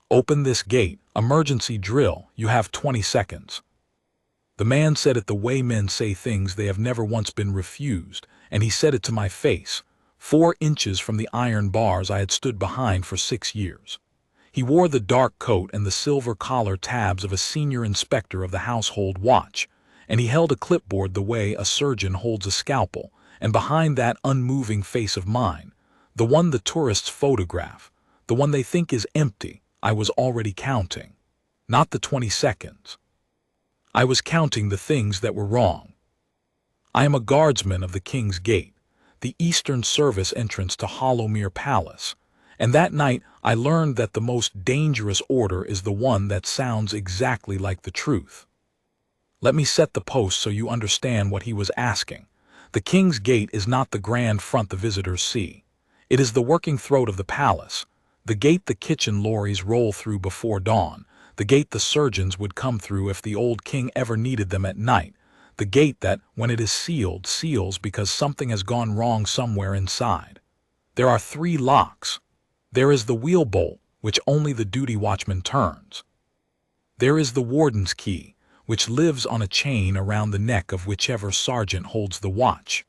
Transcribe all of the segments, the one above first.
Open this gate, emergency drill, you have 20 seconds. The man said it the way men say things they have never once been refused, and he said it to my face, 4 inches from the iron bars I had stood behind for 6 years. He wore the dark coat and the silver collar tabs of a senior inspector of the household watch, and he held a clipboard the way a surgeon holds a scalpel, and behind that unmoving face of mine, the one the tourists photograph, the one they think is empty, I was already counting. Not the 20 seconds. I was counting the things that were wrong. I am a guardsman of the King's Gate, the Eastern Service entrance to Hollowmere Palace, and that night I learned that the most dangerous order is the one that sounds exactly like the truth. Let me set the post so you understand what he was asking. The King's Gate is not the grand front the visitors see. It is the working throat of the palace, the gate the kitchen lorries roll through before dawn, the gate the surgeons would come through if the old king ever needed them at night, the gate that, when it is sealed, seals because something has gone wrong somewhere inside. There are 3 locks. There is the wheel bolt, which only the duty watchman turns. There is the warden's key, which lives on a chain around the neck of whichever sergeant holds the watch.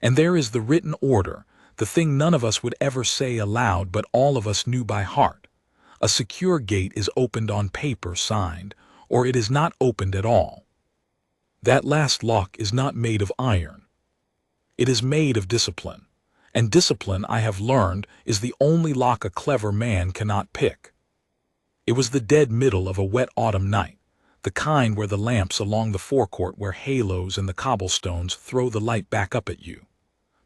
And there is the written order, the thing none of us would ever say aloud but all of us knew by heart. A secure gate is opened on paper signed, or it is not opened at all. That last lock is not made of iron. It is made of discipline, and discipline, I have learned, is the only lock a clever man cannot pick. It was the dead middle of a wet autumn night, the kind where the lamps along the forecourt wear halos and the cobblestones throw the light back up at you.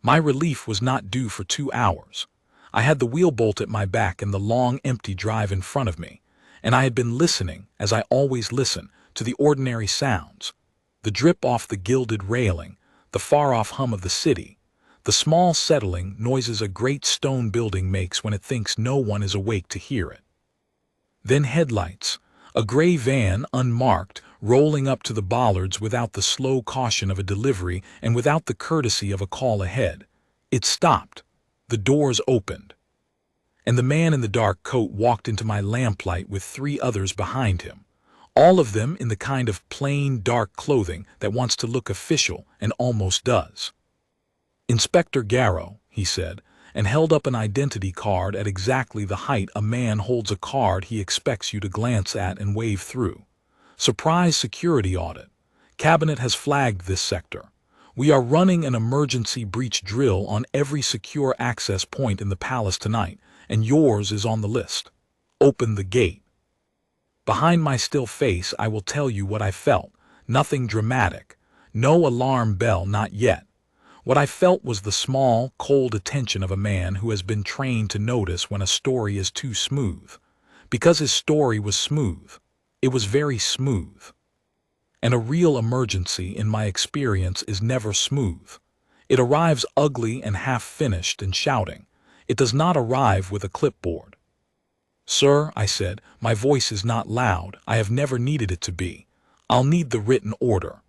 My relief was not due for 2 hours. I had the wheel bolt at my back and the long empty drive in front of me, and I had been listening, as I always listen, to the ordinary sounds, the drip off the gilded railing, the far-off hum of the city, the small settling noises a great stone building makes when it thinks no one is awake to hear it. Then headlights, a gray van unmarked, rolling up to the bollards without the slow caution of a delivery and without the courtesy of a call ahead. It stopped. The doors opened. And the man in the dark coat walked into my lamplight with 3 others behind him, all of them in the kind of plain, dark clothing that wants to look official and almost does. "Inspector Garrow," he said, and held up an identity card at exactly the height a man holds a card he expects you to glance at and wave through. "Surprise security audit. Cabinet has flagged this sector. We are running an emergency breach drill on every secure access point in the palace tonight, and yours is on the list. Open the gate." Behind my still face I will tell you what I felt. Nothing dramatic. No alarm bell, not yet. What I felt was the small, cold attention of a man who has been trained to notice when a story is too smooth. Because his story was smooth. It was very smooth. And a real emergency, in my experience, is never smooth. It arrives ugly and half-finished and shouting. It does not arrive with a clipboard. "Sir," I said, "my voice is not loud. I have never needed it to be. I'll need the written order."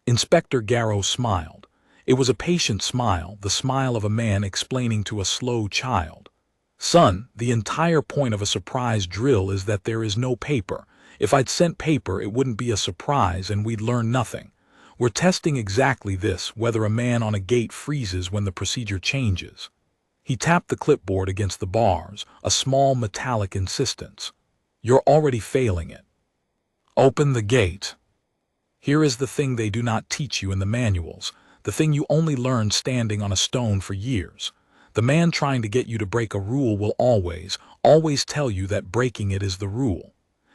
Inspector Garrow smiled. It was a patient smile, the smile of a man explaining to a slow child. "Son, the entire point of a surprise drill is that there is no paper. If I'd sent paper, it wouldn't be a surprise and we'd learn nothing. We're testing exactly this, whether a man on a gate freezes when the procedure changes." He tapped the clipboard against the bars, a small metallic insistence. "You're already failing it. Open the gate. Here is the thing they do not teach you in the manuals, the thing you only learn standing on a stone for years. The man trying to get you to break a rule will always tell you that breaking it is the rule.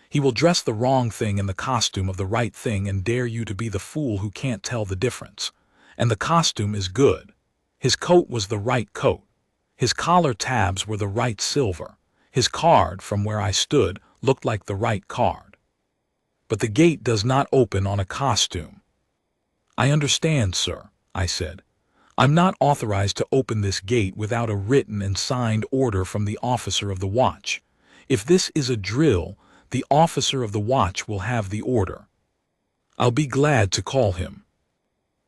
He will dress the wrong thing in the costume of the right thing and dare you to be the fool who can't tell the difference. And the costume is good. His coat was the right coat. His collar tabs were the right silver. His card, from where I stood, looked like the right card. But the gate does not open on a costume." "I understand, sir," I said. "I'm not authorized to open this gate without a written and signed order from the officer of the watch. If this is a drill, the officer of the watch will have the order. I'll be glad to call him."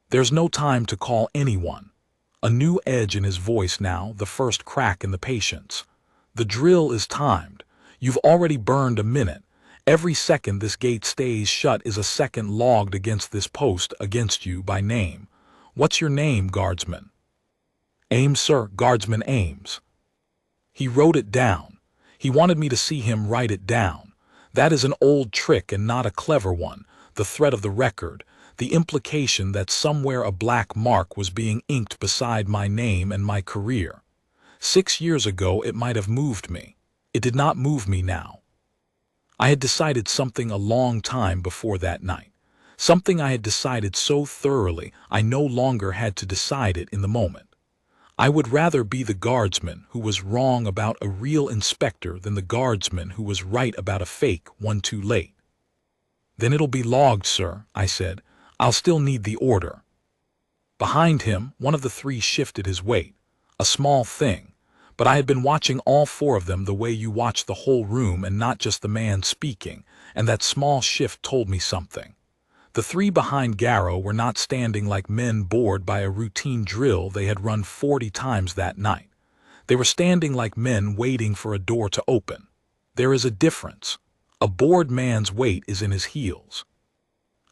"There's no time to call anyone." A new edge in his voice now, the first crack in the patience. "The drill is timed. You've already burned a minute. Every second this gate stays shut is a second logged against this post against you by name. What's your name, guardsman? Ames, sir, Guardsman Ames. He wrote it down. He wanted me to see him write it down. That is an old trick and not a clever one. The threat of the record, the implication that somewhere a black mark was being inked beside my name and my career. 6 years ago it might have moved me. It did not move me now. I had decided something a long time before that night. Something I had decided so thoroughly I no longer had to decide it in the moment. I would rather be the guardsman who was wrong about a real inspector than the guardsman who was right about a fake one too late. Then it'll be logged, sir, I said. I'll still need the order. Behind him, one of the three shifted his weight. A small thing. But I had been watching all four of them the way you watch the whole room and not just the man speaking, and that small shift told me something. The three behind Garrow were not standing like men bored by a routine drill they had run 40 times that night. They were standing like men waiting for a door to open. There is a difference. A bored man's weight is in his heels.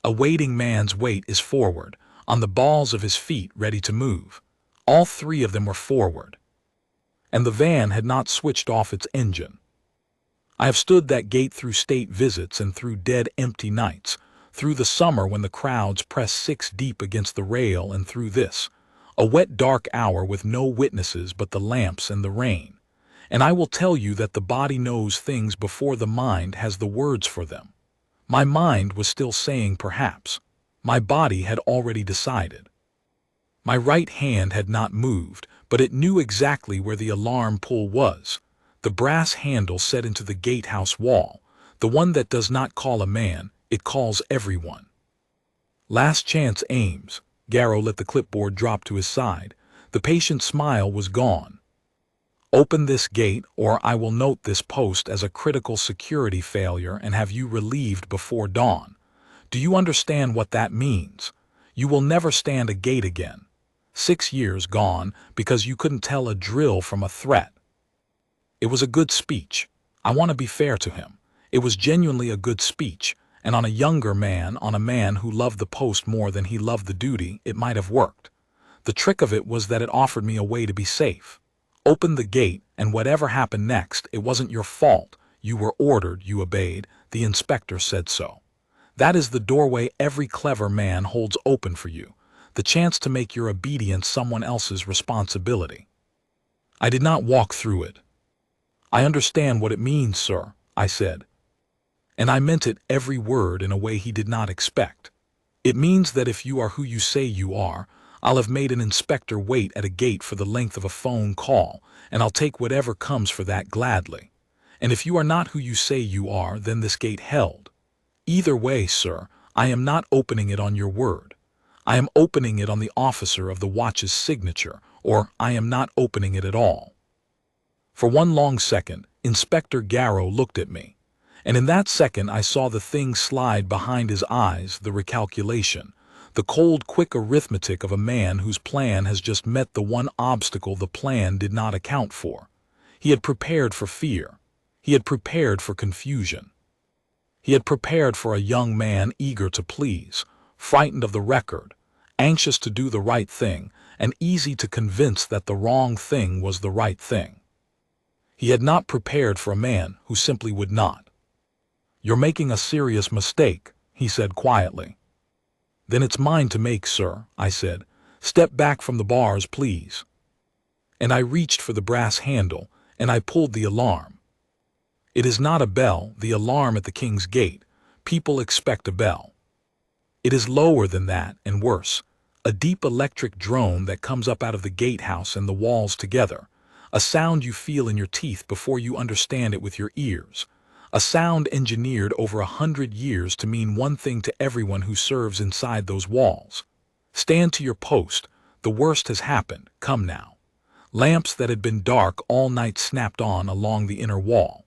A waiting man's weight is forward, on the balls of his feet ready to move. All three of them were forward. And the van had not switched off its engine. I have stood that gate through state visits and through dead empty nights, through the summer when the crowds press 6 deep against the rail, and through this, a wet dark hour with no witnesses but the lamps and the rain. And I will tell you that the body knows things before the mind has the words for them. My mind was still saying perhaps. My body had already decided. My right hand had not moved, but it knew exactly where the alarm pull was. The brass handle set into the gatehouse wall, the one that does not call a man, it calls everyone. Last chance, Ames. Garrow let the clipboard drop to his side. The patient smile was gone. Open this gate, or I will note this post as a critical security failure and have you relieved before dawn. Do you understand what that means? You will never stand a gate again. 6 years gone because you couldn't tell a drill from a threat. It was a good speech. I want to be fair to him. It was genuinely a good speech, and on a younger man, on a man who loved the post more than he loved the duty, it might have worked. The trick of it was that it offered me a way to be safe. Open the gate, and whatever happened next, it wasn't your fault. You were ordered, you obeyed. The inspector said so. That is the doorway every clever man holds open for you. The chance to make your obedience someone else's responsibility. I did not walk through it. I understand what it means, sir, I said. And I meant it every word in a way he did not expect. It means that if you are who you say you are, I'll have made an inspector wait at a gate for the length of a phone call, and I'll take whatever comes for that gladly. And if you are not who you say you are, then this gate held. Either way, sir, I am not opening it on your word. I am opening it on the officer of the watch's signature, or I am not opening it at all. For one long second, Inspector Garrow looked at me, and in that second I saw the thing slide behind his eyes, the recalculation, the cold, quick arithmetic of a man whose plan has just met the one obstacle the plan did not account for. He had prepared for fear. He had prepared for confusion. He had prepared for a young man eager to please, frightened of the record, anxious to do the right thing, and easy to convince that the wrong thing was the right thing. He had not prepared for a man who simply would not. "You're making a serious mistake," he said quietly. "Then it's mine to make, sir," I said. "Step back from the bars, please." And I reached for the brass handle, and I pulled the alarm. It is not a bell, the alarm at the King's Gate. People expect a bell. It is lower than that, and worse. A deep electric drone that comes up out of the gatehouse and the walls together. A sound you feel in your teeth before you understand it with your ears. A sound engineered over 100 years to mean one thing to everyone who serves inside those walls. Stand to your post. The worst has happened. Come now. Lamps that had been dark all night snapped on along the inner wall.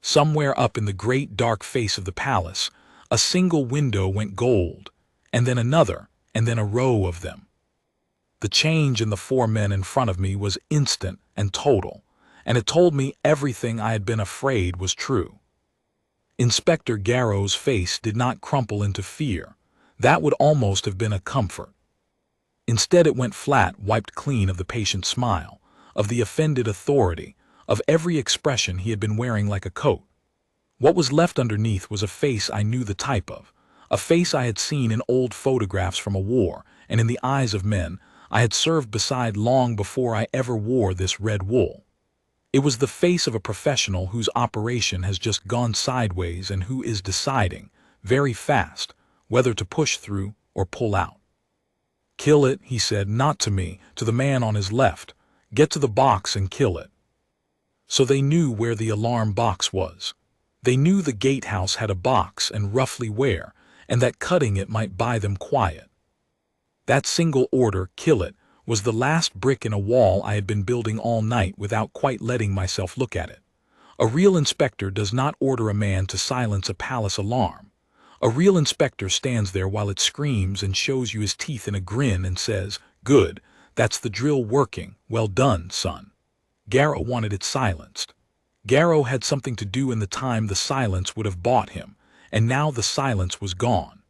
Somewhere up in the great dark face of the palace, a single window went gold, and then another, and then a row of them. The change in the 4 men in front of me was instant and total, and it told me everything I had been afraid was true. Inspector Garrow's face did not crumple into fear. That would almost have been a comfort. Instead it went flat, wiped clean of the patient smile, of the offended authority, of every expression he had been wearing like a coat. What was left underneath was a face I knew the type of, a face I had seen in old photographs from a war, and in the eyes of men I had served beside long before I ever wore this red wool. It was the face of a professional whose operation has just gone sideways and who is deciding, very fast, whether to push through or pull out. "Kill it," he said, not to me, to the man on his left. "Get to the box and kill it." So they knew where the alarm box was. They knew the gatehouse had a box and roughly where, and that cutting it might buy them quiet. That single order, "kill it," was the last brick in a wall I had been building all night without quite letting myself look at it. A real inspector does not order a man to silence a palace alarm. A real inspector stands there while it screams and shows you his teeth in a grin and says, "Good, that's the drill working, well done, son." Garrow wanted it silenced. Garrow had something to do in the time the silence would have bought him, and now the silence was gone.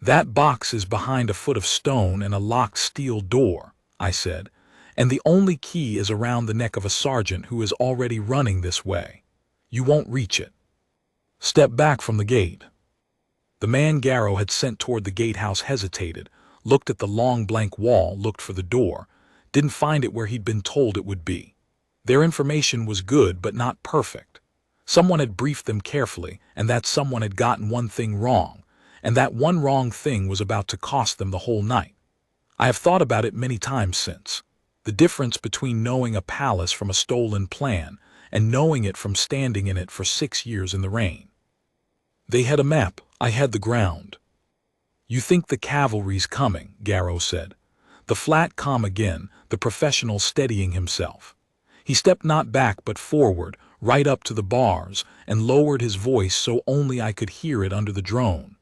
"That box is behind a foot of stone and a locked steel door," I said, "and the only key is around the neck of a sergeant who is already running this way. You won't reach it. Step back from the gate." The man Garrow had sent toward the gatehouse hesitated, looked at the long blank wall, looked for the door, didn't find it where he'd been told it would be. Their information was good but not perfect. Someone had briefed them carefully, and that someone had gotten one thing wrong, and that one wrong thing was about to cost them the whole night. I have thought about it many times since. The difference between knowing a palace from a stolen plan and knowing it from standing in it for 6 years in the rain. They had a map, I had the ground. "You think the cavalry's coming," Garrow said. The flat calm again, the professional steadying himself. He stepped not back but forward, right up to the bars, and lowered his voice so only I could hear it under the drone.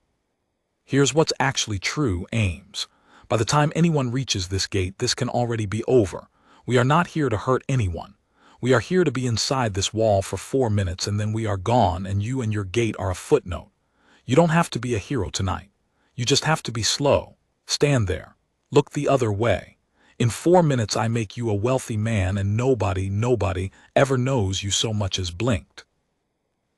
"Here's what's actually true, Ames. By the time anyone reaches this gate, this can already be over. We are not here to hurt anyone. We are here to be inside this wall for 4 minutes and then we are gone, and you and your gate are a footnote. You don't have to be a hero tonight. You just have to be slow. Stand there. Look the other way. In 4 minutes I make you a wealthy man and nobody ever knows you so much as blinked."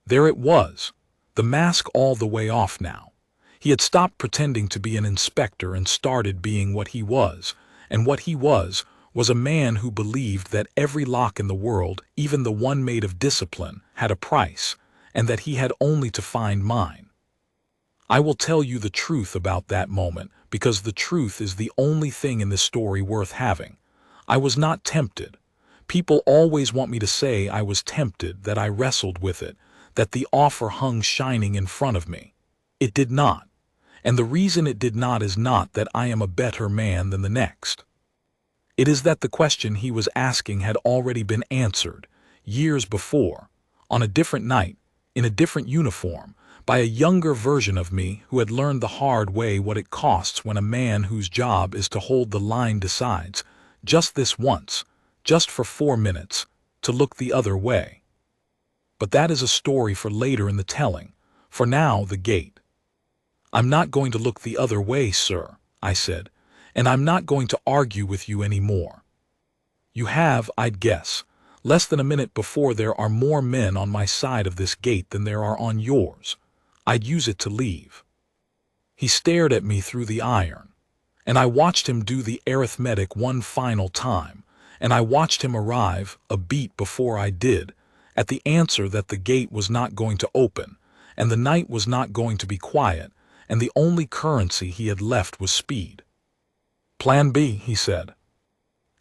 There it was. The mask all the way off now. He had stopped pretending to be an inspector and started being what he was, and what he was a man who believed that every lock in the world, even the one made of discipline, had a price, and that he had only to find mine. I will tell you the truth about that moment, because the truth is the only thing in this story worth having. I was not tempted. People always want me to say I was tempted, that I wrestled with it, that the offer hung shining in front of me. It did not. And the reason it did not is not that I am a better man than the next. It is that the question he was asking had already been answered, years before, on a different night, in a different uniform, by a younger version of me who had learned the hard way what it costs when a man whose job is to hold the line decides, just this once, just for 4 minutes, to look the other way. But that is a story for later in the telling. For now, the gate. "I'm not going to look the other way, sir," I said, "and I'm not going to argue with you any more. You have, I'd guess, less than a minute before there are more men on my side of this gate than there are on yours. I'd use it to leave." He stared at me through the iron, and I watched him do the arithmetic one final time, and I watched him arrive, a beat before I did, at the answer that the gate was not going to open, and the night was not going to be quiet, and the only currency he had left was speed. "Plan B," he said.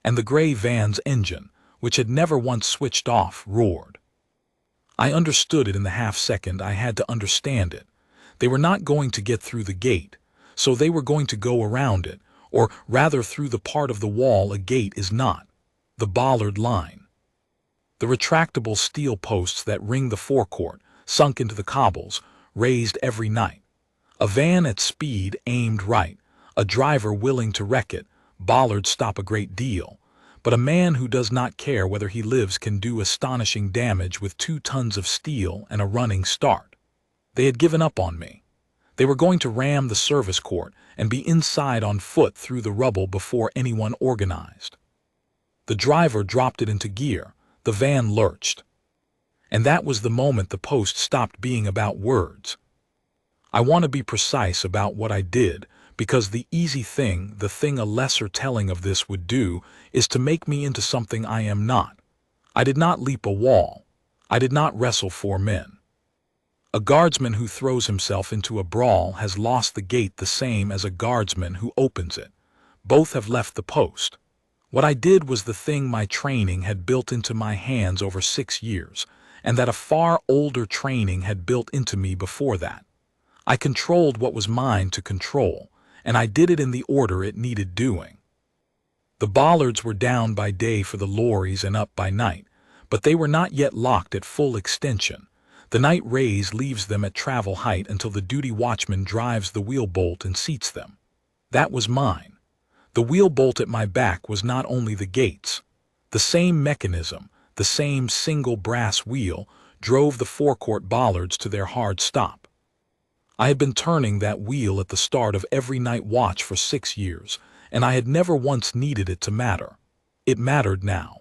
And the gray van's engine, which had never once switched off, roared. I understood it in the half-second I had to understand it. They were not going to get through the gate, so they were going to go around it, or rather through the part of the wall a gate is not, the bollard line. The retractable steel posts that ring the forecourt, sunk into the cobbles, raised every night. A van at speed aimed right, a driver willing to wreck it, bollards stop a great deal, but a man who does not care whether he lives can do astonishing damage with 2 tons of steel and a running start. They had given up on me. They were going to ram the service court and be inside on foot through the rubble before anyone organized. The driver dropped it into gear. The van lurched. And that was the moment the post stopped being about words. I want to be precise about what I did, because the easy thing, the thing a lesser telling of this would do, is to make me into something I am not. I did not leap a wall. I did not wrestle 4 men. A guardsman who throws himself into a brawl has lost the gate the same as a guardsman who opens it. Both have left the post. What I did was the thing my training had built into my hands over 6 years, and that a far older training had built into me before that. I controlled what was mine to control, and I did it in the order it needed doing. The bollards were down by day for the lorries and up by night, but they were not yet locked at full extension. The night raise leaves them at travel height until the duty watchman drives the wheel bolt and seats them. That was mine. The wheel bolt at my back was not only the gates. The same mechanism, the same single brass wheel, drove the forecourt bollards to their hard stop. I had been turning that wheel at the start of every night watch for 6 years, and I had never once needed it to matter. It mattered now.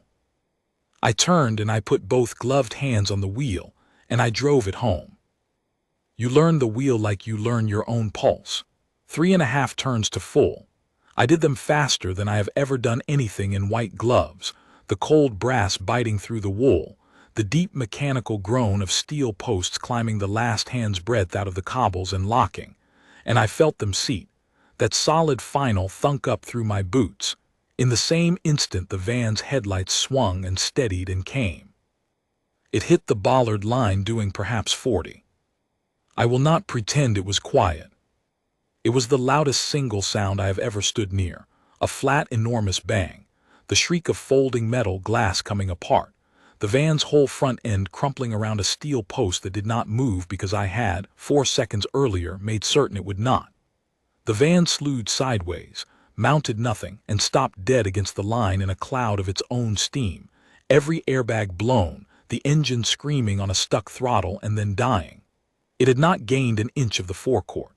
I turned and I put both gloved hands on the wheel, and I drove it home. You learn the wheel like you learn your own pulse. 3.5 turns to full. I did them faster than I have ever done anything in white gloves, the cold brass biting through the wool, the deep mechanical groan of steel posts climbing the last hand's breadth out of the cobbles and locking, and I felt them seat, that solid final thunk up through my boots. In the same instant the van's headlights swung and steadied and came. It hit the bollard line doing perhaps 40. I will not pretend it was quiet. It was the loudest single sound I have ever stood near, a flat, enormous bang, the shriek of folding metal glass coming apart, the van's whole front end crumpling around a steel post that did not move because I had, 4 seconds earlier, made certain it would not. The van slewed sideways, mounted nothing, and stopped dead against the line in a cloud of its own steam, every airbag blown, the engine screaming on a stuck throttle and then dying. It had not gained an inch of the forecourt.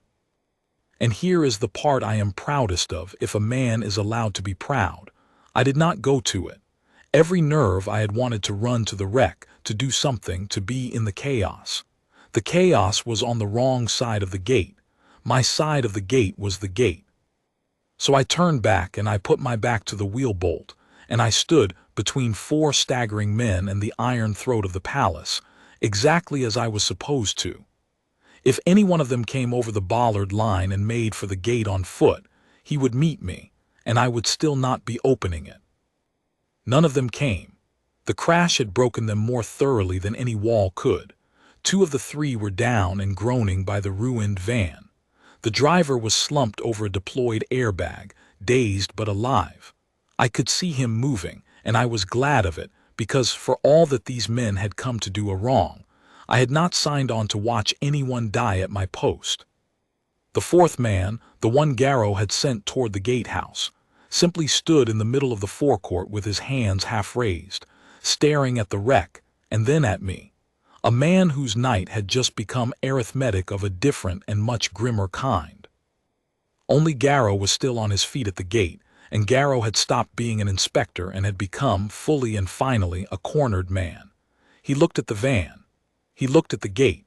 And here is the part I am proudest of, if a man is allowed to be proud. I did not go to it. Every nerve I had wanted to run to the wreck, to do something, to be in the chaos. The chaos was on the wrong side of the gate. My side of the gate was the gate. So I turned back and I put my back to the wheel bolt, and I stood between 4 staggering men and the iron throat of the palace, exactly as I was supposed to. If any one of them came over the bollard line and made for the gate on foot, he would meet me, and I would still not be opening it. None of them came. The crash had broken them more thoroughly than any wall could. 2 of the 3 were down and groaning by the ruined van. The driver was slumped over a deployed airbag, dazed but alive. I could see him moving, and I was glad of it, because for all that these men had come to do a wrong, I had not signed on to watch anyone die at my post. The 4th man, the one Garrow had sent toward the gatehouse, simply stood in the middle of the forecourt with his hands half raised, staring at the wreck, and then at me, a man whose night had just become arithmetic of a different and much grimmer kind. Only Garrow was still on his feet at the gate, and Garrow had stopped being an inspector and had become, fully and finally, a cornered man. He looked at the van. He looked at the gate.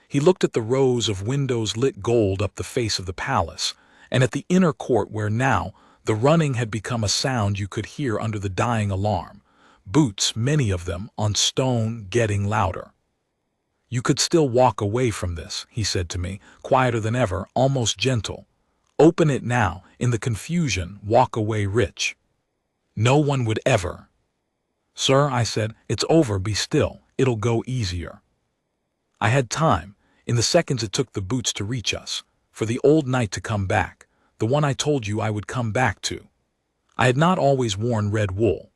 He looked at the rows of windows lit gold up the face of the palace, and at the inner court where now the running had become a sound you could hear under the dying alarm, boots, many of them, on stone, getting louder. "You could still walk away from this," he said to me, quieter than ever, almost gentle. "Open it now, in the confusion, walk away rich. No one would ever." "Sir," I said, "it's over, be still, it'll go easier." I had time, in the seconds it took the boots to reach us, for the old night to come back, the one I told you I would come back to. I had not always worn red wool.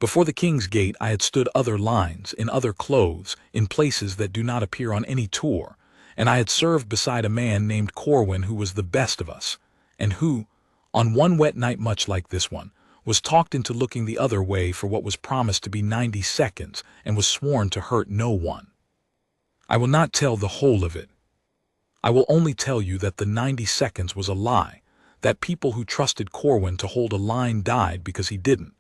Before the King's Gate I had stood other lines, in other clothes, in places that do not appear on any tour, and I had served beside a man named Corwin who was the best of us, and who, on one wet night much like this one, was talked into looking the other way for what was promised to be 90 seconds and was sworn to hurt no one. I will not tell the whole of it. I will only tell you that the 90 seconds was a lie, that people who trusted Corwin to hold a line died because he didn't,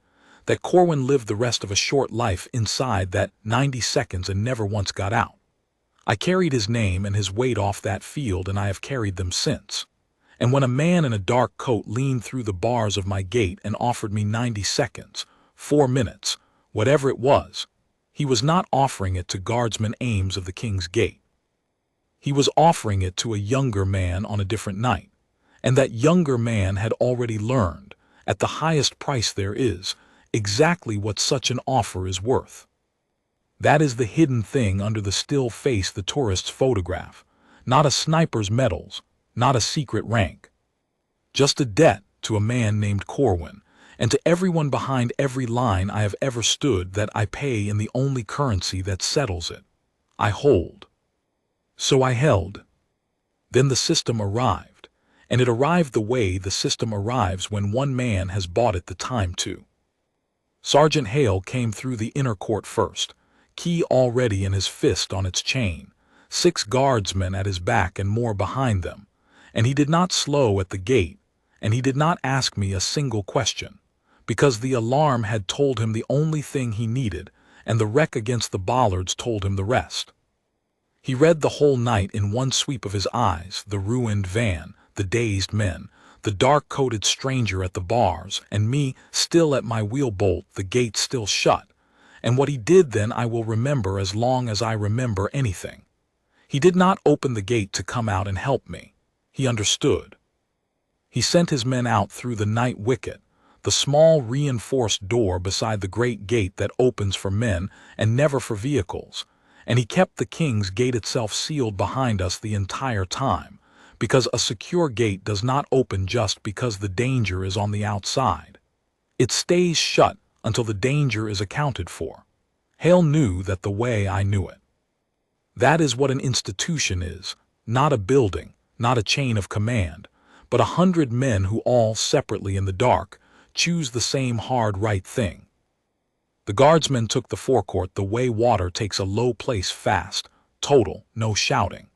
that Corwin lived the rest of a short life inside that 90 seconds and never once got out. I carried his name and his weight off that field, and I have carried them since. And when a man in a dark coat leaned through the bars of my gate and offered me 90 seconds, 4 minutes, whatever it was, he was not offering it to Guardsman Ames of the King's Gate. He was offering it to a younger man on a different night, and that younger man had already learned, at the highest price there is, exactly what such an offer is worth. That is the hidden thing under the still face the tourists photograph, not a sniper's medals, not a secret rank. Just a debt to a man named Corwin, and to everyone behind every line I have ever stood that I pay in the only currency that settles it. I hold. So I held. Then the system arrived, and it arrived the way the system arrives when one man has bought it the time to. Sergeant Hale came through the inner court first, key already in his fist on its chain, 6 guardsmen at his back and more behind them, and he did not slow at the gate, and he did not ask me a single question, because the alarm had told him the only thing he needed, and the wreck against the bollards told him the rest. He read the whole night in one sweep of his eyes, the ruined van, the dazed men, the dark-coated stranger at the bars, and me still at my wheel bolt, the gate still shut. And what he did then I will remember as long as I remember anything. He did not open the gate to come out and help me. He understood. He sent his men out through the night wicket, the small reinforced door beside the great gate that opens for men and never for vehicles, and he kept the King's Gate itself sealed behind us the entire time, because a secure gate does not open just because the danger is on the outside. It stays shut until the danger is accounted for. Hale knew that the way I knew it. That is what an institution is, not a building, not a chain of command, but 100 men who all separately in the dark choose the same hard right thing. The guardsmen took the forecourt the way water takes a low place fast, total, no shouting.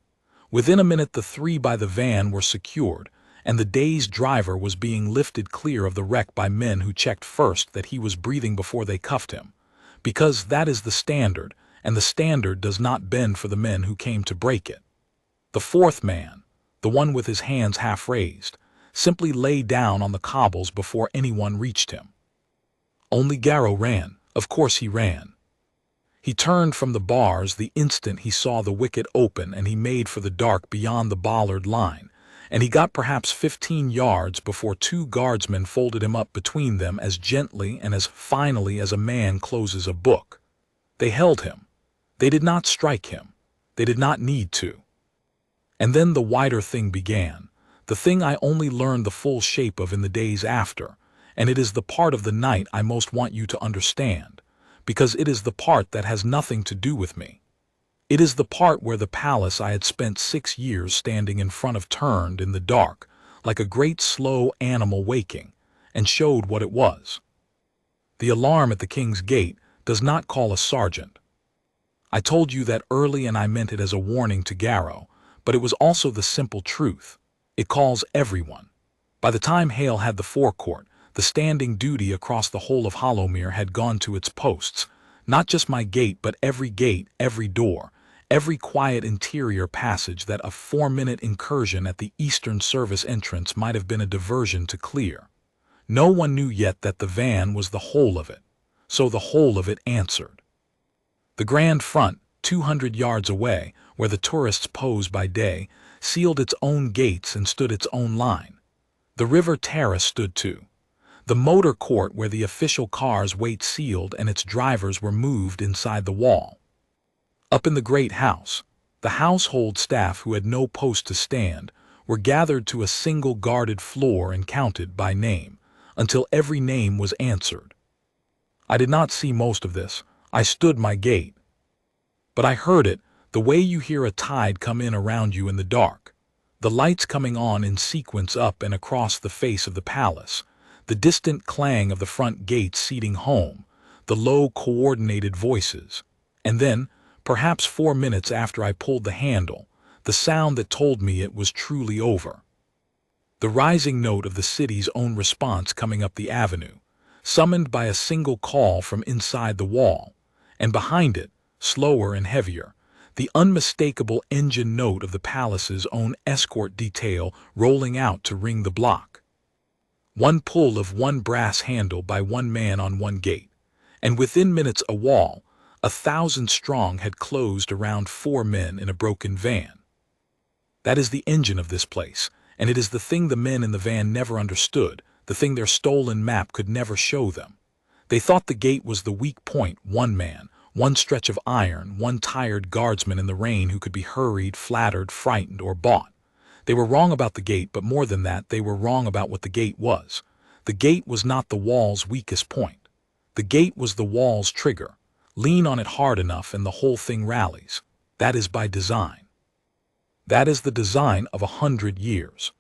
Within a minute the 3 by the van were secured, and the dazed driver was being lifted clear of the wreck by men who checked first that he was breathing before they cuffed him, because that is the standard, and the standard does not bend for the men who came to break it. The 4th man, the one with his hands half raised, simply lay down on the cobbles before anyone reached him. Only Garrow ran. Of course he ran. He turned from the bars the instant he saw the wicket open, and he made for the dark beyond the bollard line, and he got perhaps 15 yards before 2 guardsmen folded him up between them as gently and as finally as a man closes a book. They held him. They did not strike him. They did not need to. And then the wider thing began, the thing I only learned the full shape of in the days after, and it is the part of the night I most want you to understand, because it is the part that has nothing to do with me. It is the part where the palace I had spent 6 years standing in front of turned in the dark, like a great slow animal waking, and showed what it was. The alarm at the King's Gate does not call a sergeant. I told you that early, and I meant it as a warning to Garrow, but it was also the simple truth. It calls everyone. By the time Hale had the forecourt, the standing duty across the whole of Hollowmere had gone to its posts, not just my gate, but every gate, every door, every quiet interior passage that a 4-minute incursion at the Eastern Service entrance might have been a diversion to clear. No one knew yet that the van was the whole of it, so the whole of it answered. The Grand Front, 200 yards away, where the tourists pose by day, sealed its own gates and stood its own line. The river terrace stood too. The motor court where the official cars wait sealed and its drivers were moved inside the wall. Up in the great house, the household staff who had no post to stand were gathered to a single guarded floor and counted by name, until every name was answered. I did not see most of this. I stood my gate. But I heard it, the way you hear a tide come in around you in the dark, the lights coming on in sequence up and across the face of the palace, the distant clang of the front gate seating home, the low coordinated voices, and then, perhaps 4 minutes after I pulled the handle, the sound that told me it was truly over. The rising note of the city's own response coming up the avenue, summoned by a single call from inside the wall, and behind it, slower and heavier, the unmistakable engine note of the palace's own escort detail rolling out to ring the block. One pull of one brass handle by one man on one gate, and within minutes a wall, 1,000 strong, had closed around 4 men in a broken van. That is the engine of this place, and it is the thing the men in the van never understood, the thing their stolen map could never show them. They thought the gate was the weak point, one man, one stretch of iron, one tired guardsman in the rain who could be hurried, flattered, frightened, or bought. They were wrong about the gate, but more than that, they were wrong about what the gate was. The gate was not the wall's weakest point. The gate was the wall's trigger. Lean on it hard enough and the whole thing rallies. That is by design. That is the design of 100 years.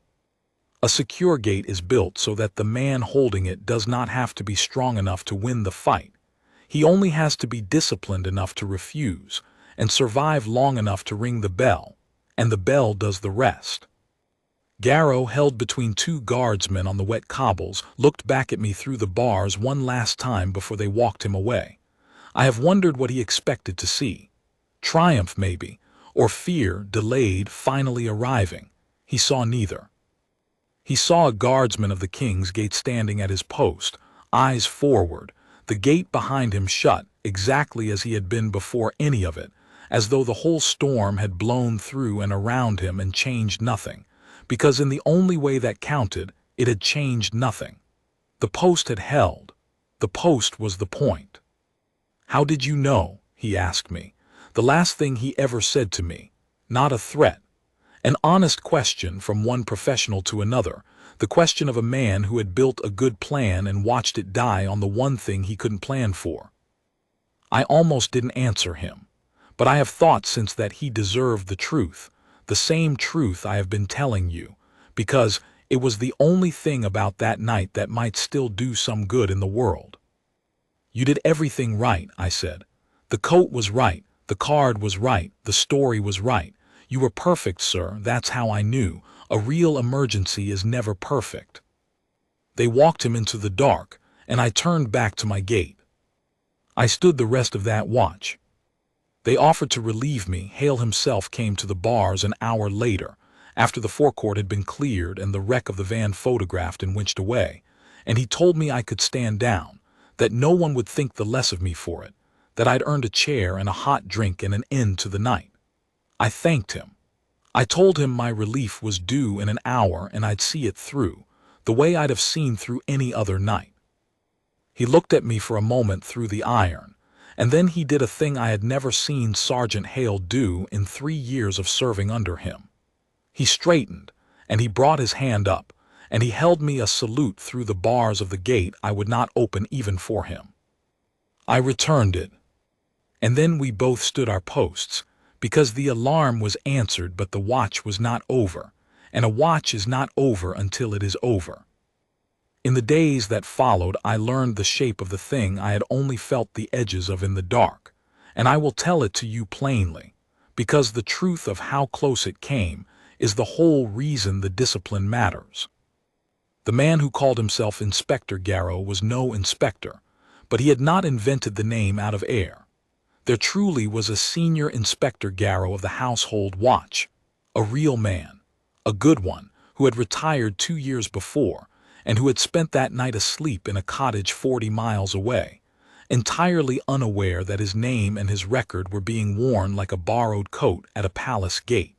A secure gate is built so that the man holding it does not have to be strong enough to win the fight. He only has to be disciplined enough to refuse and survive long enough to ring the bell, and the bell does the rest. Garrow, held between 2 guardsmen on the wet cobbles, looked back at me through the bars one last time before they walked him away. I have wondered what he expected to see. Triumph, maybe, or fear, delayed, finally arriving. He saw neither. He saw a guardsman of the King's Gate standing at his post, eyes forward, the gate behind him shut, exactly as he had been before any of it, as though the whole storm had blown through and around him and changed nothing, because in the only way that counted, it had changed nothing. The post had held. The post was the point. "How did you know?" he asked me. The last thing he ever said to me. Not a threat. An honest question from one professional to another, the question of a man who had built a good plan and watched it die on the one thing he couldn't plan for. I almost didn't answer him, but I have thought since that he deserved the truth, the same truth I have been telling you, because it was the only thing about that night that might still do some good in the world. "You did everything right," I said. "The coat was right, the card was right, the story was right. You were perfect, sir, that's how I knew. A real emergency is never perfect." They walked him into the dark, and I turned back to my gate. I stood the rest of that watch. They offered to relieve me. Hale himself came to the bars an hour later, after the forecourt had been cleared and the wreck of the van photographed and winched away, and he told me I could stand down, that no one would think the less of me for it, that I'd earned a chair and a hot drink and an end to the night. I thanked him. I told him my relief was due in an hour and I'd see it through, the way I'd have seen through any other night. He looked at me for a moment through the iron, and then he did a thing I had never seen Sergeant Hale do in 3 years of serving under him. He straightened, and he brought his hand up, and he held me a salute through the bars of the gate I would not open even for him. I returned it. And then we both stood our posts, because the alarm was answered but the watch was not over, and a watch is not over until it is over. In the days that followed I learned the shape of the thing I had only felt the edges of in the dark, and I will tell it to you plainly, because the truth of how close it came is the whole reason the discipline matters. The man who called himself Inspector Garrow was no inspector, but he had not invented the name out of air. There truly was a senior Inspector Garrow of the household watch, a real man, a good one, who had retired 2 years before, and who had spent that night asleep in a cottage 40 miles away, entirely unaware that his name and his record were being worn like a borrowed coat at a palace gate.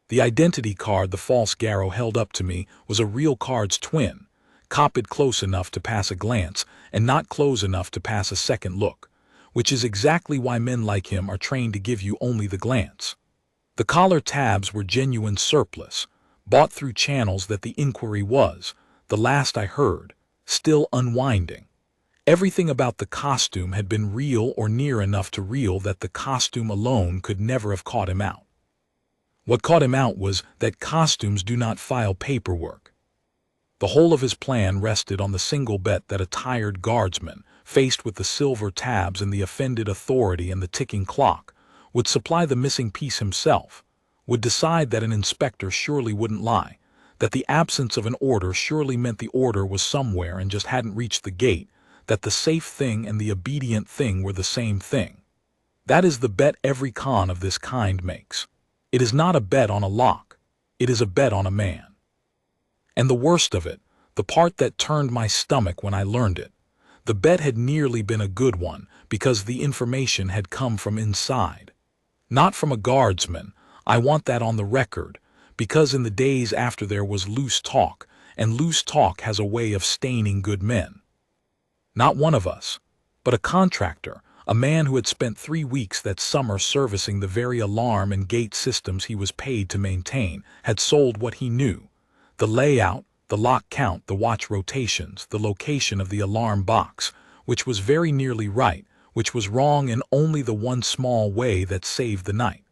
The identity card the false Garrow held up to me was a real card's twin, copied close enough to pass a glance and not close enough to pass a second look, which is exactly why men like him are trained to give you only the glance. The collar tabs were genuine surplus, bought through channels that the inquiry was, the last I heard, still unwinding. Everything about the costume had been real or near enough to real that the costume alone could never have caught him out. What caught him out was that costumes do not file paperwork. The whole of his plan rested on the single bet that a tired guardsman, faced with the silver tabs and the offended authority and the ticking clock, would supply the missing piece himself, would decide that an inspector surely wouldn't lie, that the absence of an order surely meant the order was somewhere and just hadn't reached the gate, that the safe thing and the obedient thing were the same thing. That is the bet every con of this kind makes. It is not a bet on a lock. It is a bet on a man. And the worst of it, the part that turned my stomach when I learned it, the bet had nearly been a good one because the information had come from inside. Not from a guardsman, I want that on the record, because in the days after there was loose talk, and loose talk has a way of staining good men. Not one of us, but a contractor, a man who had spent 3 weeks that summer servicing the very alarm and gate systems he was paid to maintain, had sold what he knew: the layout, the lock count, the watch rotations, the location of the alarm box, which was very nearly right, which was wrong in only the one small way that saved the night.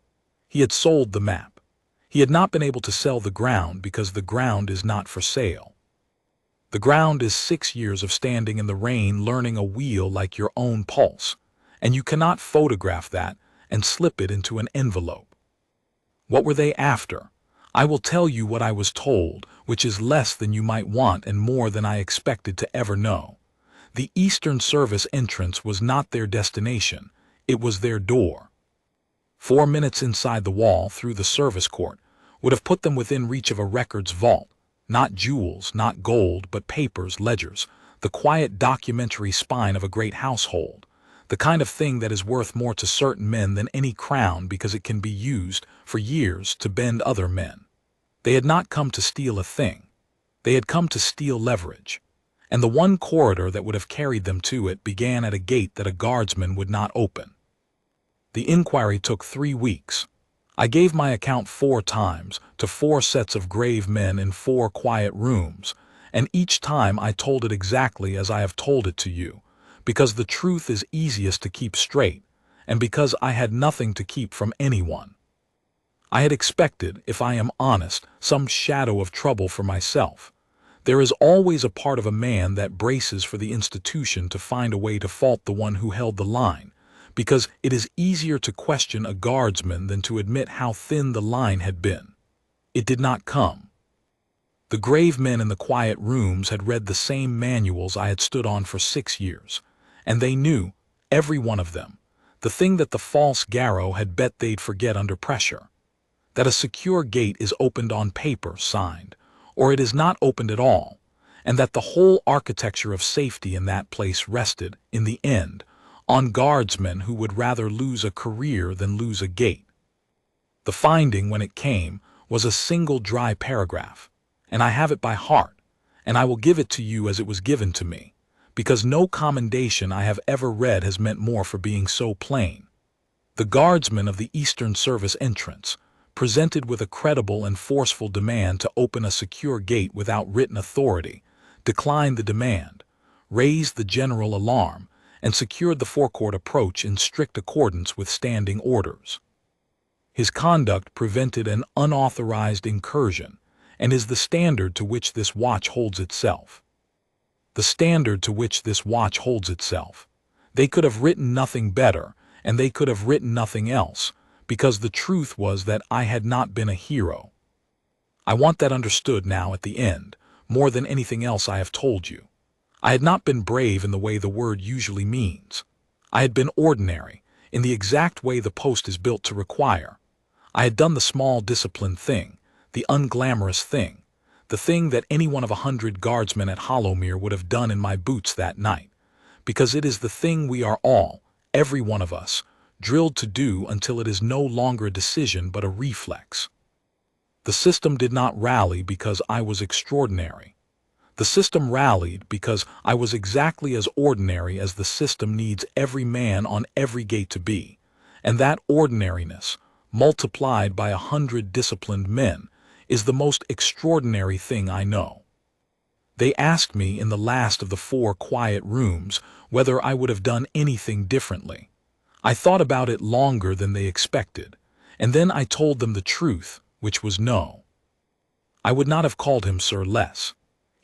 He had sold the map. He had not been able to sell the ground because the ground is not for sale. The ground is 6 years of standing in the rain learning a wheel like your own pulse, and you cannot photograph that and slip it into an envelope. What were they after? I will tell you what I was told, which is less than you might want and more than I expected to ever know. The Eastern Service entrance was not their destination, it was their door. 4 minutes inside the wall through the service court would have put them within reach of a records vault, not jewels, not gold, but papers, ledgers, the quiet documentary spine of a great household, the kind of thing that is worth more to certain men than any crown because it can be used for years to bend other men. They had not come to steal a thing. They had come to steal leverage. And the one corridor that would have carried them to it began at a gate that a guardsman would not open. The inquiry took 3 weeks. I gave my account 4 times to 4 sets of grave men in 4 quiet rooms, and each time I told it exactly as I have told it to you, because the truth is easiest to keep straight, and because I had nothing to keep from anyone. I had expected, if I am honest, some shadow of trouble for myself. There is always a part of a man that braces for the institution to find a way to fault the one who held the line, because it is easier to question a guardsman than to admit how thin the line had been. It did not come. The grave men in the quiet rooms had read the same manuals I had stood on for 6 years, and they knew, every one of them, the thing that the false Garrow had bet they'd forget under pressure: that a secure gate is opened on paper, signed, or it is not opened at all, and that the whole architecture of safety in that place rested, in the end, on guardsmen who would rather lose a career than lose a gate. The finding, when it came, was a single dry paragraph, and I have it by heart, and I will give it to you as it was given to me, because no commendation I have ever read has meant more for being so plain. The guardsmen of the Eastern Service entrance, presented with a credible and forceful demand to open a secure gate without written authority, declined the demand, raised the general alarm, and secured the forecourt approach in strict accordance with standing orders. His conduct prevented an unauthorized incursion, and is the standard to which this watch holds itself. The standard to which this watch holds itself. They could have written nothing better, and they could have written nothing else, because the truth was that I had not been a hero. I want that understood now at the end, more than anything else I have told you. I had not been brave in the way the word usually means. I had been ordinary, in the exact way the post is built to require. I had done the small disciplined thing, the unglamorous thing, the thing that any one of 100 guardsmen at Hollowmere would have done in my boots that night, because it is the thing we are all, every one of us, drilled to do until it is no longer a decision but a reflex. The system did not rally because I was extraordinary. The system rallied because I was exactly as ordinary as the system needs every man on every gate to be, and that ordinariness, multiplied by 100 disciplined men, is the most extraordinary thing I know. They asked me in the last of the 4 quiet rooms whether I would have done anything differently. I thought about it longer than they expected, and then I told them the truth, which was no. I would not have called him Sir less.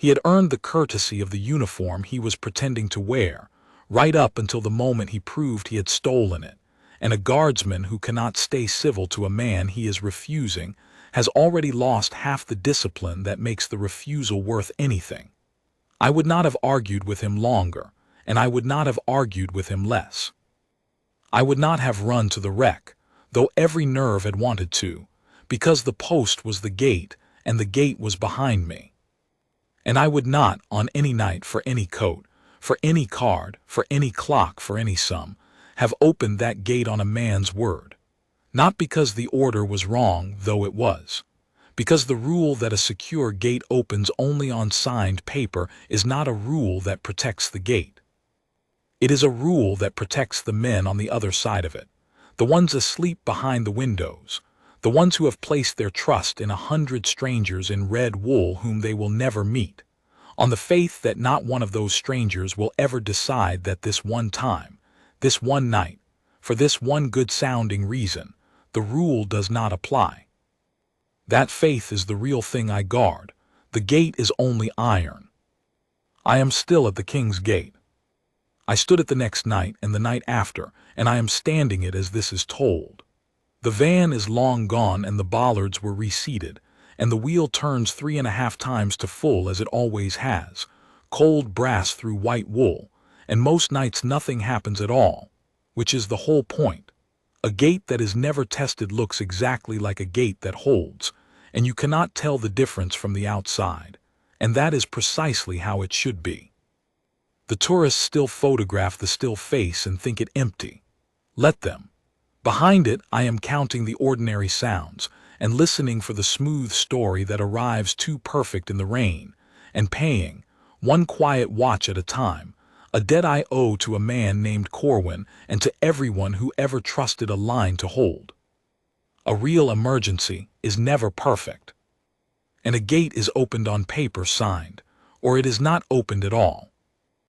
He had earned the courtesy of the uniform he was pretending to wear, right up until the moment he proved he had stolen it, and a guardsman who cannot stay civil to a man he is refusing has already lost half the discipline that makes the refusal worth anything. I would not have argued with him longer, and I would not have argued with him less. I would not have run to the wreck, though every nerve had wanted to, because the post was the gate and the gate was behind me. And I would not, on any night, for any coat, for any card, for any clock, for any sum, have opened that gate on a man's word. Not because the order was wrong, though it was. Because the rule that a secure gate opens only on signed paper is not a rule that protects the gate. It is a rule that protects the men on the other side of it, the ones asleep behind the windows, the ones who have placed their trust in 100 strangers in red wool whom they will never meet, on the faith that not one of those strangers will ever decide that this one time, this one night, for this one good-sounding reason, the rule does not apply. That faith is the real thing I guard. The gate is only iron. I am still at the King's Gate. I stood it the next night and the night after, and I am standing it as this is told. The van is long gone and the bollards were reseated, and the wheel turns 3.5 times to full as it always has, cold brass through white wool, and most nights nothing happens at all, which is the whole point. A gate that is never tested looks exactly like a gate that holds, and you cannot tell the difference from the outside, and that is precisely how it should be. The tourists still photograph the still face and think it empty. Let them. Behind it, I am counting the ordinary sounds and listening for the smooth story that arrives too perfect in the rain, and paying, one quiet watch at a time, a debt I owe to a man named Corwin and to everyone who ever trusted a line to hold. A real emergency is never perfect. And a gate is opened on paper signed, or it is not opened at all.